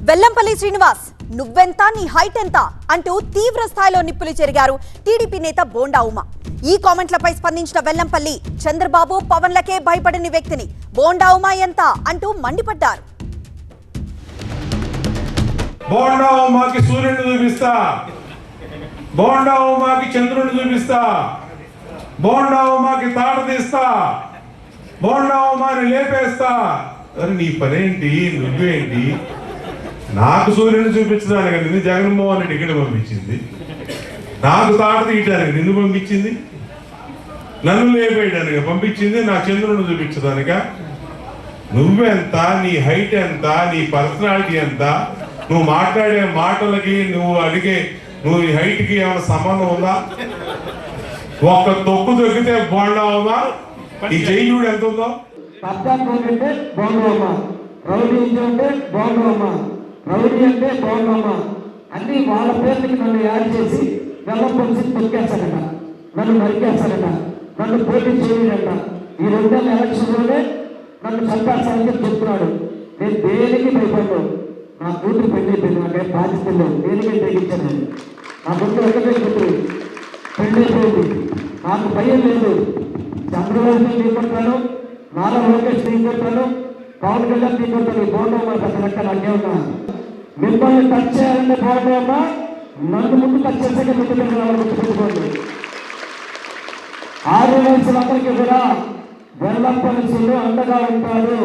వెల్లంపల్లి శ్రీనివాస్ నువ్వెంత నీ హైట్ ఎంత అంటూ తీవ్ర స్థాయిలో నిప్పులు చెరిగారు టీడీపీ నేత బోండా ఉమ. ఈ కామెంట్లపై స్పందించిన వెల్లంపల్లి చంద్రబాబు పవన్లకే భయపడని వ్యక్తిని బోండా ఉమ ఎంత అంటూ మండిపడ్డారు. బోండా ఉమకి సూర్యుడిని చూపిస్తా, బోండా ఉమకి చంద్రుడిని చూపిస్తా, బోండా ఉమకి తాట తీస్తా, బోండా ఉమని లేపేస్తా. అరే నీ పనేంటి, నువ్వేంటి? నాకు సూర్యుని చూపించడానికి నిన్ను జగన్మోహన్ రెడ్డి ఇక్కడ పంపించింది, నాకు తాట తీయడానికి నిన్ను పంపించింది, నన్ను లేపేయడానికి పంపించింది, నా చంద్రుని చూపించడానిక. నువ్వెంత, నీ హైట్ ఎంత, నీ పర్సనాలిటీ ఎంత, నువ్వు మాట్లాడే మాటలకి నువ్వు అడిగే నువ్వు హైట్కి ఏమైనా సంబంధం ఉందా? ఒక్క తొక్కు దొక్కితే బోండా ఉమా ఈ జైలుడు ఎంత ఉందో. రౌడీ అంటే బాగున్నామా అన్ని వాళ్ళ పేర్లకి నన్ను యాడ్ చేసి వెల్లంపల్లి తొక్కేస్తాడట, నన్ను నరికేస్తాడట, నన్ను పోటీ చేయడంట. ఈ 2 ఎలక్షన్లోనే నన్ను చంపేస్తానని చెప్తున్నాడు. నేను దేనికి భయపడ్డాను. నా కూతురు పెళ్లి అయిపోయింది, నాకే బాధ్యత లేదు, దేనికి తెగించాను. నా ముందు ఒకటే కూతురు పెళ్లి అయిపోయింది, నాకు భయం లేదు. చంద్రబాబు తీసుకుంటాను, నారా లోకేష్ తీసుకుంటాను, పవన్ కళ్యాణ్ తీసుకుంటాను. ఈ బోండా పెద్ద లెక్క నాకేమన్నా మిమ్మల్ని టచ్ చేయాలంటే బోండా నన్ను ముందు టచ్ చేసాక గుర్తుపెట్టుకోండి. 6 వయసులందరికీ కూడా వెల్లంపల్లి అండగా ఉంటారు.